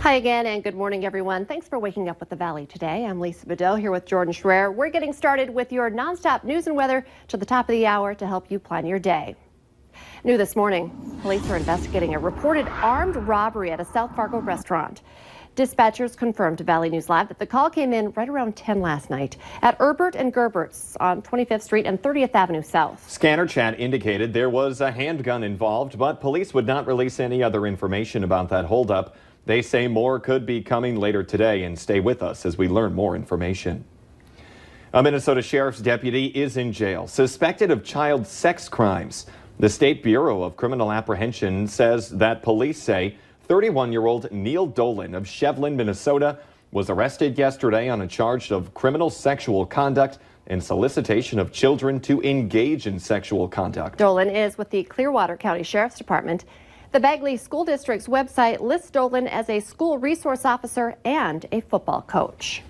Hi again, and good morning, everyone. Thanks for waking up with the Valley today. I'm Lisa Bedell here with Jordan Schreier. We're getting started with your nonstop news and weather to the top of the hour to help you plan your day. New this morning, police are investigating a reported armed robbery at a South Fargo restaurant. Dispatchers confirmed to Valley News Live that the call came in right around 10 last night at Herbert and Gerbert's on 25th Street and 30th Avenue South. Scanner chat indicated there was a handgun involved, but police would not release any other information about that holdup. They say more could be coming later today, and stay with us as we learn more information. A Minnesota sheriff's deputy is in jail, suspected of child sex crimes. The State Bureau of Criminal Apprehension says that police say 31-year-old Neil Dolan of Shevlin, Minnesota, was arrested yesterday on a charge of criminal sexual conduct and solicitation of children to engage in sexual conduct. Dolan is with the Clearwater County Sheriff's Department. The Bagley School District's website lists Dolan as a school resource officer and a football coach.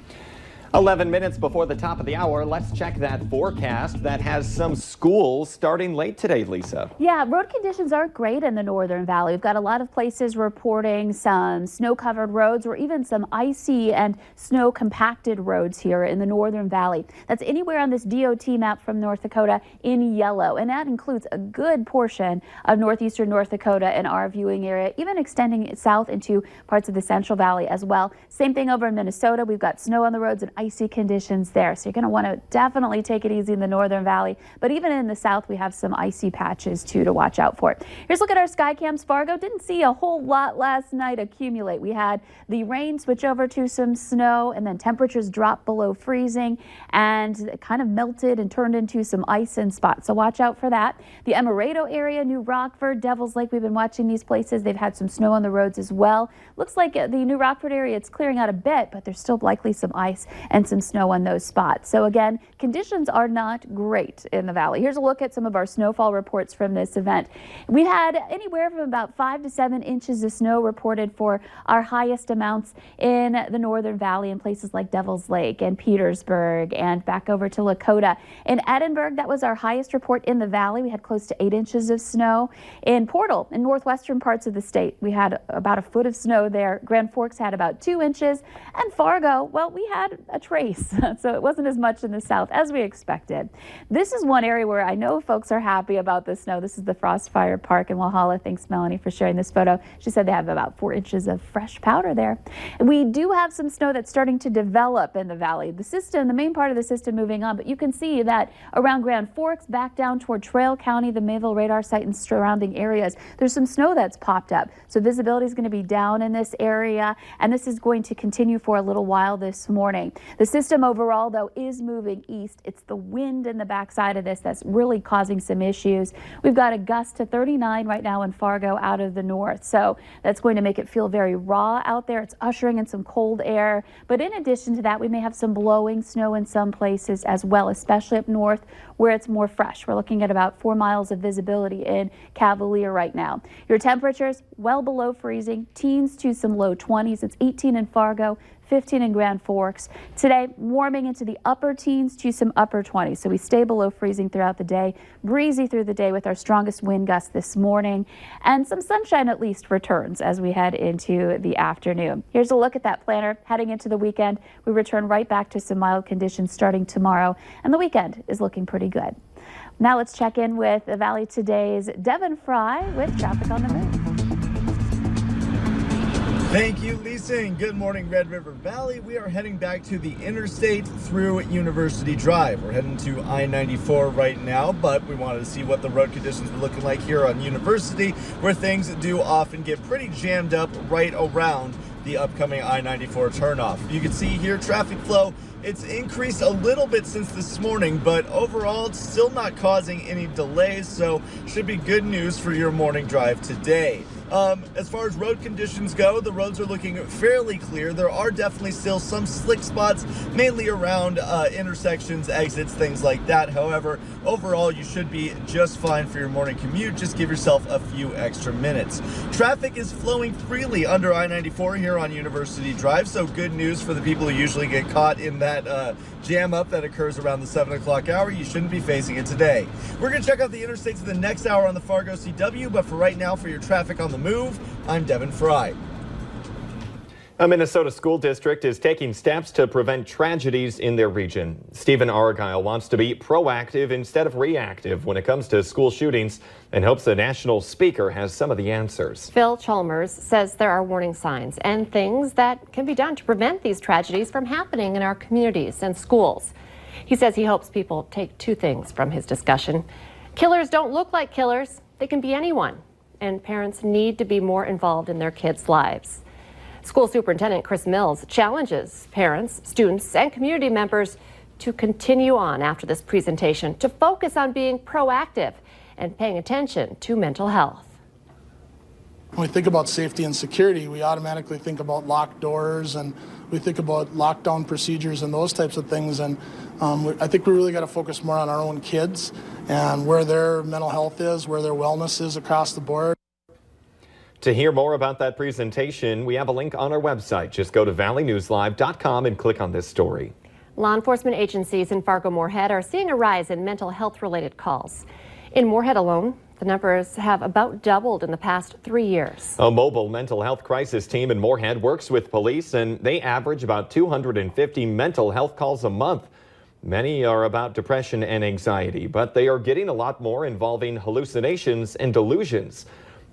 11 minutes before the top of the hour, let's check that forecast that has some schools starting late today, Lisa. Yeah, road conditions aren't great in the Northern Valley. We've got a lot of places reporting some snow-covered roads or even some icy and snow-compacted roads here in the Northern Valley. That's anywhere on this DOT map from North Dakota in yellow, and that includes a good portion of northeastern North Dakota in our viewing area, even extending south into parts of the Central Valley as well. Same thing over in Minnesota. We've got snow on the roads and icy conditions there, so you're going to want to definitely take it easy in the Northern Valley, but even in the south we have some icy patches too to watch out for. Here's a look at our sky cams. Fargo didn't see a whole lot last night accumulate. We had the rain switch over to some snow, and then temperatures dropped below freezing and it kind of melted and turned into some ice in spots, so watch out for that. The Emerado area, New Rockford, Devil's Lake, we've been watching these places. They've had some snow on the roads as well. Looks like the New Rockford area, it's clearing out a bit, but there's still likely some ice and some snow on those spots. So again, conditions are not great in the valley. Here's a look at some of our snowfall reports from this event. We had anywhere from about 5 to 7 inches of snow reported for our highest amounts in the Northern Valley in places like Devil's Lake and Petersburg and back over to Lakota. In Edinburgh, that was our highest report in the valley. We had close to 8 inches of snow. In Portal, in northwestern parts of the state, we had about a foot of snow there. Grand Forks had about 2 inches, and Fargo, well, we had a trace. So it wasn't as much in the south as we expected. This is one area where I know folks are happy about the snow. This is the Frostfire Park in Walhalla. Thanks, Melanie, for sharing this photo. She said they have about 4 inches of fresh powder there. We do have some snow that's starting to develop in the valley. The main part of the system moving on, but you can see that around Grand Forks, back down toward Trail County, the Mayville radar site and surrounding areas, there's some snow that's popped up. So visibility is going to be down in this area, and this is going to continue for a little while this morning. The system overall, though, is moving east. It's the wind in the backside of this that's really causing some issues. We've got a gust to 39 right now in Fargo out of the north, so that's going to make it feel very raw out there. It's ushering in some cold air, but in addition to that, we may have some blowing snow in some places as well, especially up north where it's more fresh. We're looking at about 4 miles of visibility in Cavalier right now. Your temperatures well below freezing, teens to some low 20s. It's 18 in Fargo, 15 in Grand Forks. Today, warming into the upper teens to some upper 20s. So we stay below freezing throughout the day. Breezy through the day with our strongest wind gusts this morning. And some sunshine at least returns as we head into the afternoon. Here's a look at that planner heading into the weekend. We return right back to some mild conditions starting tomorrow. And the weekend is looking pretty good. Now let's check in with the Valley Today's Devin Fry with traffic on the move. Thank you, Lisa, and good morning, Red River Valley. We are heading back to the interstate through University Drive. We're heading to I-94 right now, but we wanted to see what the road conditions were looking like here on University, where things do often get pretty jammed up right around the upcoming I-94 turnoff. You can see here traffic flow. It's increased a little bit since this morning, but overall it's still not causing any delays, so should be good news for your morning drive today. As far as road conditions go, the roads are looking fairly clear. There are definitely still some slick spots, mainly around intersections, exits, things like that. However, overall, you should be just fine for your morning commute. Just give yourself a few extra minutes. Traffic is flowing freely under I-94 here on University Drive, so good news for the people who usually get caught in that jam up that occurs around the 7 o'clock hour. You shouldn't be facing it today. We're going to check out the interstates in the next hour on the Fargo CW, but for right now, for your traffic on the move, I'm Devin Fry. A Minnesota school district is taking steps to prevent tragedies in their region. Stephen Argyle wants to be proactive instead of reactive when it comes to school shootings and hopes the national speaker has some of the answers. Phil Chalmers says there are warning signs and things that can be done to prevent these tragedies from happening in our communities and schools. He says he hopes people take two things from his discussion. Killers don't look like killers. They can be anyone. And parents need to be more involved in their kids' lives. School Superintendent Chris Mills challenges parents, students, and community members to continue on after this presentation to focus on being proactive and paying attention to mental health. When we think about safety and security, we automatically think about locked doors and we think about lockdown procedures and those types of things. And I think we really got to focus more on our own kids and where their mental health is, where their wellness is across the board. To hear more about that presentation, we have a link on our website. Just go to valleynewslive.com and click on this story. Law enforcement agencies in Fargo-Moorhead are seeing a rise in mental health-related calls. In Moorhead alone, the numbers have about doubled in the past 3 years. A mobile mental health crisis team in Moorhead works with police, and they average about 250 mental health calls a month. Many are about depression and anxiety, but they are getting a lot more involving hallucinations and delusions.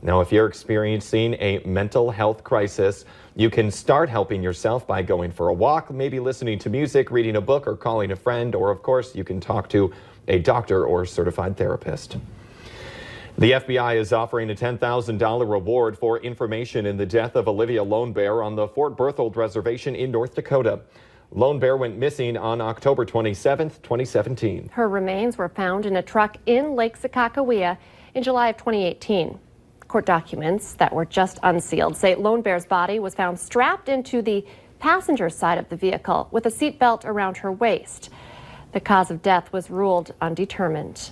Now, if you're experiencing a mental health crisis, you can start helping yourself by going for a walk, maybe listening to music, reading a book, or calling a friend, or of course, you can talk to a doctor or certified therapist. The FBI is offering a $10,000 reward for information in the death of Olivia Lone Bear on the Fort Berthold Reservation in North Dakota. Lone Bear went missing on October 27, 2017. Her remains were found in a truck in Lake Sakakawea in July of 2018. Court documents that were just unsealed say Lone Bear's body was found strapped into the passenger side of the vehicle with a seatbelt around her waist. The cause of death was ruled undetermined.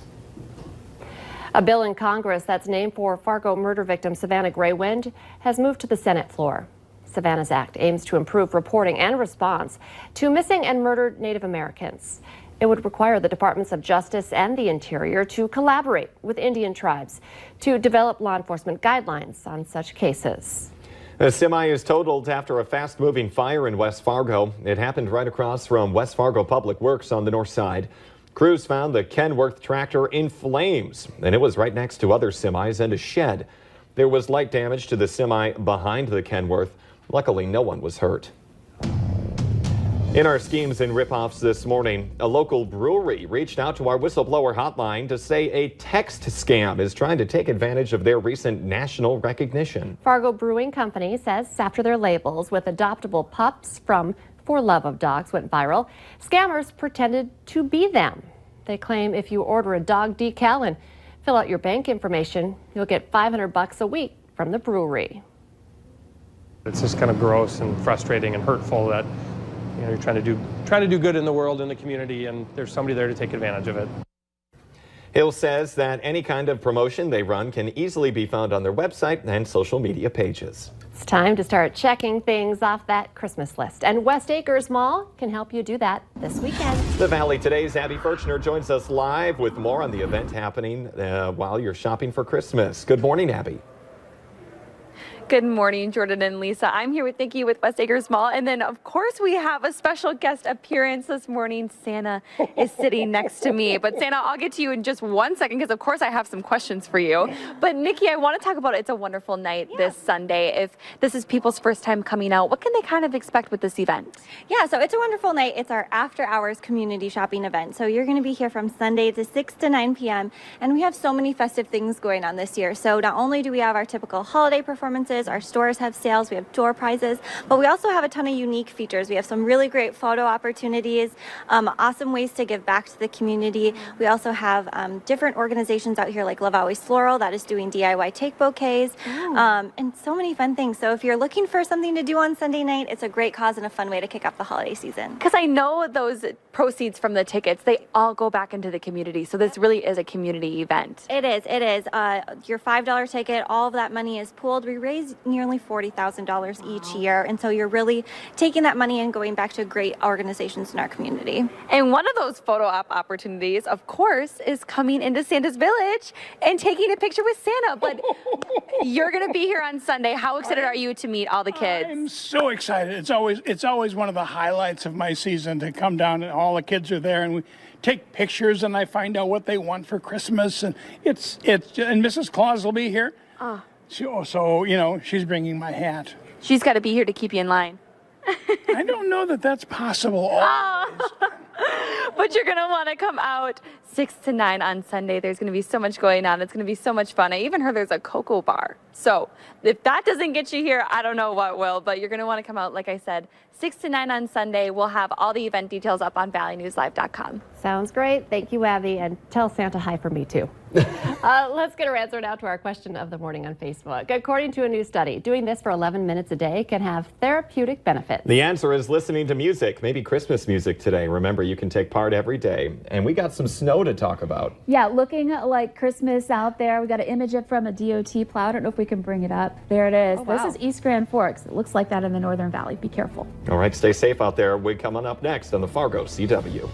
A bill in Congress that's named for Fargo murder victim Savannah Graywind has moved to the Senate floor. Savannah's Act aims to improve reporting and response to missing and murdered Native Americans. It would require the Departments of Justice and the Interior to collaborate with Indian tribes to develop law enforcement guidelines on such cases. A semi is totaled after a fast-moving fire in West Fargo. It happened right across from West Fargo Public Works on the north side. Crews found the Kenworth tractor in flames, and it was right next to other semis and a shed. There was light damage to the semi behind the Kenworth. Luckily, no one was hurt. In our schemes and ripoffs this morning, a local brewery reached out to our whistleblower hotline to say a text scam is trying to take advantage of their recent national recognition. Fargo Brewing Company says after their labels with adoptable pups from For Love of Dogs went viral, scammers pretended to be them. They claim if you order a dog decal and fill out your bank information, you'll get $500 a week from the brewery. It's just kind of gross and frustrating and hurtful that you're trying to do good in the world, in the community, and there's somebody there to take advantage of it. Hill says that any kind of promotion they run can easily be found on their website and social media pages. It's time to start checking things off that Christmas list, and West Acres Mall can help you do that this weekend. The Valley Today's Abby Furchner joins us live with more on the event happening while you're shopping for Christmas. Good morning, Abby. Good morning, Jordan and Lisa. I'm here with Nikki with West Acres Mall. And then, of course, we have a special guest appearance this morning. Santa is sitting next to me. But Santa, I'll get to you in just 1 second because, of course, I have some questions for you. But Nikki, I want to talk about It's a Wonderful Night this Sunday. If this is people's first time coming out, what can they kind of expect with this event? Yeah, so It's a Wonderful Night. It's our after-hours community shopping event. So you're going to be here from Sunday to 6 to 9 p.m. And we have so many festive things going on this year. So not only do we have our typical holiday performances, our stores have sales, we have door prizes, but we also have a ton of unique features. We have some really great photo opportunities, awesome ways to give back to the community. We also have different organizations out here like Love Always Floral that is doing DIY take bouquets, and so many fun things. So if you're looking for something to do on Sunday night, it's a great cause and a fun way to kick off the holiday season. Because I know those proceeds from the tickets, they all go back into the community. So this really is a community event. It is. Your $5 ticket, all of that money is pooled. We raise raise nearly $40,000 each year. And so you're really taking that money and going back to great organizations in our community. And one of those photo op opportunities, of course, is coming into Santa's Village and taking a picture with Santa. But you're going to be here on Sunday. How excited are you to meet all the kids? I'm so excited. It's always one of the highlights of my season to come down and all the kids are there and we take pictures and I find out what they want for Christmas and it's and Mrs. Claus will be here. So you know, she's bringing my hat. She's got to be here to keep you in line. I don't know that that's possible. But you're going to want to come out 6 to 9 on Sunday. There's going to be so much going on. It's going to be so much fun. I even heard there's a cocoa bar. So if that doesn't get you here, I don't know what will. But you're going to want to come out, like I said, 6 to 9 on Sunday. We'll have all the event details up on valleynewslive.com. Sounds great. Thank you, Abby. And tell Santa hi for me, too. Let's get our answer now to our question of the morning on Facebook. According to a new study, doing this for 11 minutes a day can have therapeutic benefits. The answer is listening to music, maybe Christmas music today. Remember, you can take part every day. And we got some snow to talk about. Yeah, looking like Christmas out there. We got an image up from a DOT plow. I don't know if we can bring it up. There it is. Oh, wow. This is East Grand Forks. It looks like that in the Northern Valley. Be careful. All right, stay safe out there. We're coming up next on the Fargo CW.